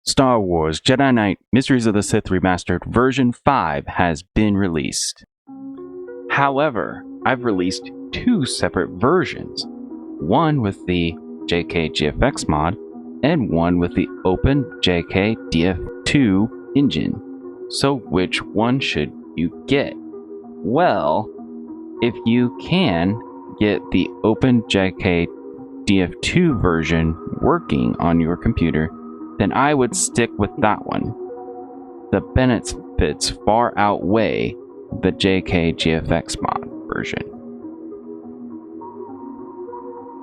Star Wars Jedi Knight Mysteries of the Sith Remastered version 5 has been released. However, I've released two separate versions, one with the JKGFXMOD and one with the OpenJKDF2 engine. So which one should you get? Well, if you can get the OpenJKDF2 version working on your computer, then I would stick with that one. The benefits far outweigh the JKGFXMOD version.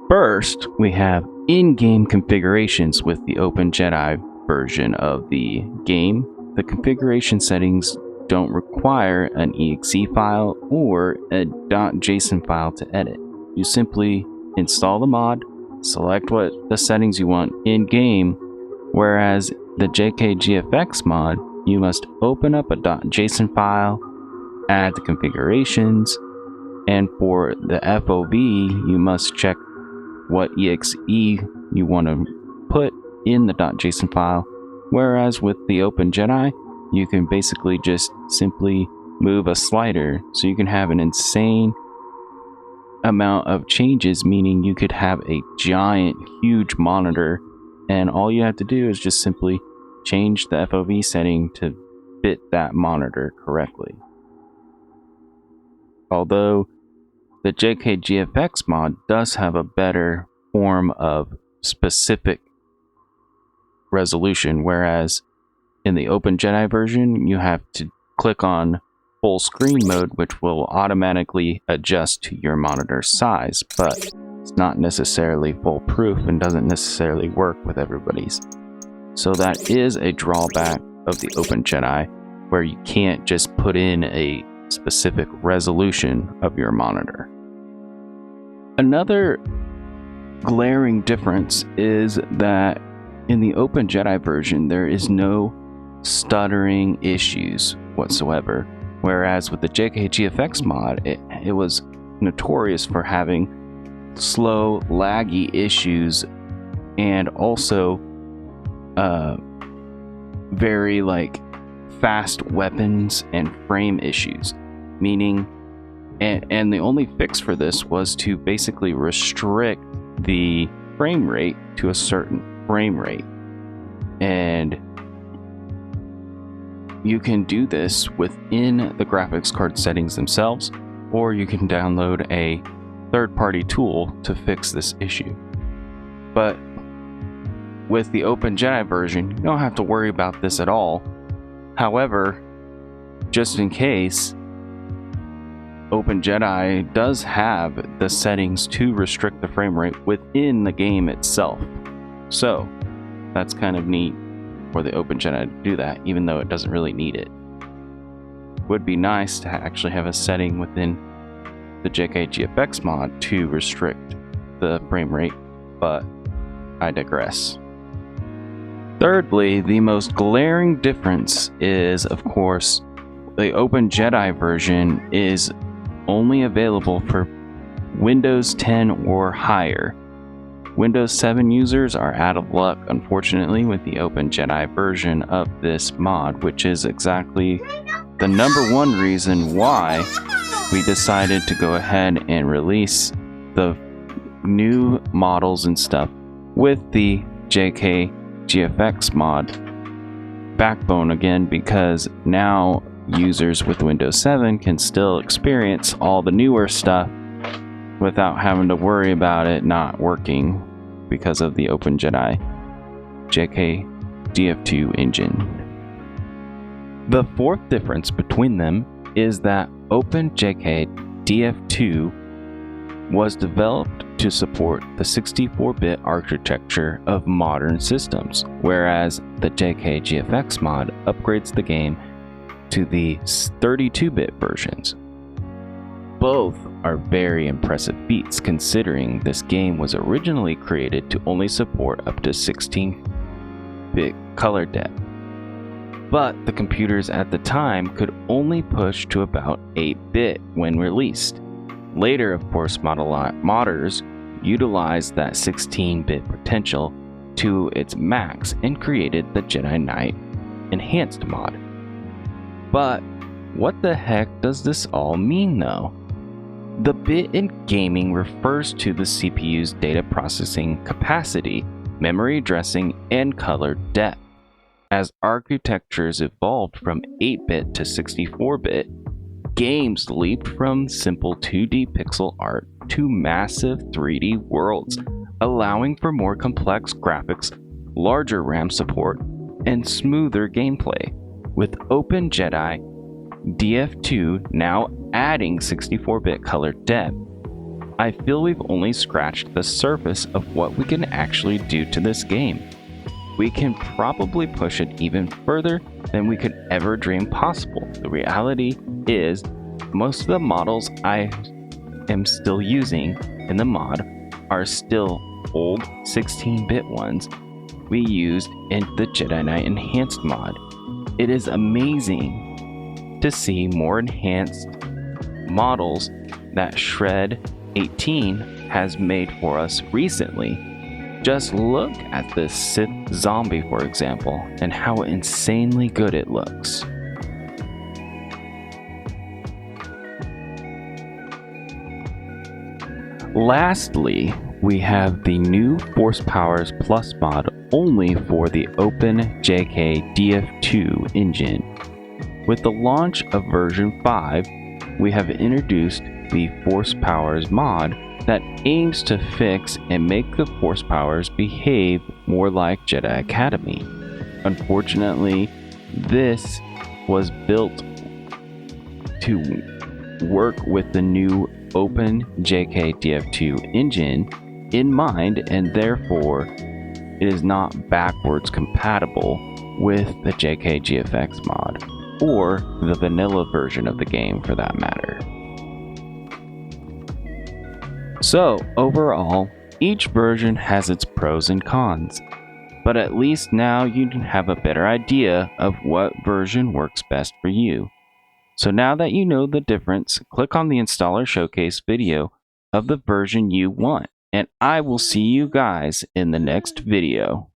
First, we have in-game configurations with the OpenJedi version of the game. The configuration settings don't require an exe file or a .json file to edit. You simply install the mod, select what the settings you want in-game, whereas the JKGFX mod, you must open up a .json file, add the configurations, and for the FOV, you must check what exe you want to put in the .json file, whereas with the OpenJedi, you can basically just simply move a slider, so you can have an insane amount of changes, meaning you could have a giant, huge monitor, and all you have to do is just simply change the FOV setting to fit that monitor correctly. Although the JKGFX mod does have a better form of specific resolution, whereas in the OpenJedi version, you have to click on full screen mode, which will automatically adjust to your monitor size, but it's not necessarily foolproof and doesn't necessarily work with everybody's. So that is a drawback of the OpenJedi, where you can't just put in a specific resolution of your monitor. Another glaring difference is that in the OpenJedi version, there is no stuttering issues whatsoever, whereas with the JKGFX mod, it was notorious for having slow, laggy issues, and also very fast weapons and frame issues, meaning and the only fix for this was to basically restrict the frame rate to a certain frame rate, and you can do this within the graphics card settings themselves, or you can download a third-party tool to fix this issue. But with the OpenJedi version, you don't have to worry about this at all. However, just in case, OpenJedi does have the settings to restrict the frame rate within the game itself. So that's kind of neat for the OpenJedi to do that, even though it doesn't really need it. Would be nice to actually have a setting within the JKGFX mod to restrict the frame rate, but I digress. Thirdly, the most glaring difference is, of course, the OpenJedi version is only available for Windows 10 or higher. Windows 7 users are out of luck, unfortunately, with the OpenJedi version of this mod, which is exactly the number one reason why we decided to go ahead and release the new models and stuff with the JKGFX mod backbone again, because now users with Windows 7 can still experience all the newer stuff without having to worry about it not working because of the OpenJedi JKDF2 engine. The fourth difference between them is that OpenJKDF2 was developed to support the 64-bit architecture of modern systems, whereas the JKGFX mod upgrades the game to the 32-bit versions. Both are very impressive feats, considering this game was originally created to only support up to 16-bit color depth. But the computers at the time could only push to about 8-bit when released. Later, of course, modders utilized that 16-bit potential to its max and created the Jedi Knight Enhanced mod. But what the heck does this all mean though? The bit in gaming refers to the CPU's data processing capacity, memory addressing, and color depth. As architectures evolved from 8-bit to 64-bit, games leaped from simple 2D pixel art to massive 3D worlds, allowing for more complex graphics, larger RAM support, and smoother gameplay. With OpenJKDF2 now adding 64-bit color depth, I feel we've only scratched the surface of what we can actually do to this game. We can probably push it even further than we could ever dream possible. The reality is, most of the models I am still using in the mod are still old 16-bit ones we used in the Jedi Knight Enhanced mod. It is amazing to see more enhanced models that Shred 18 has made for us recently. Just look at this Sith zombie, for example, and how insanely good it looks. Lastly, we have the new Force Powers Plus mod only for the OpenJKDF2 engine. With the launch of version 5, we have introduced the Force Powers mod that aims to fix and make the Force Powers behave more like Jedi Academy. Unfortunately, this was built to work with the new OpenJKDF2 engine in mind, and therefore it is not backwards compatible with the JKGFX mod, or the vanilla version of the game for that matter. So overall, each version has its pros and cons, but at least now you have a better idea of what version works best for you. So now that you know the difference, click on the installer showcase video of the version you want, and I will see you guys in the next video.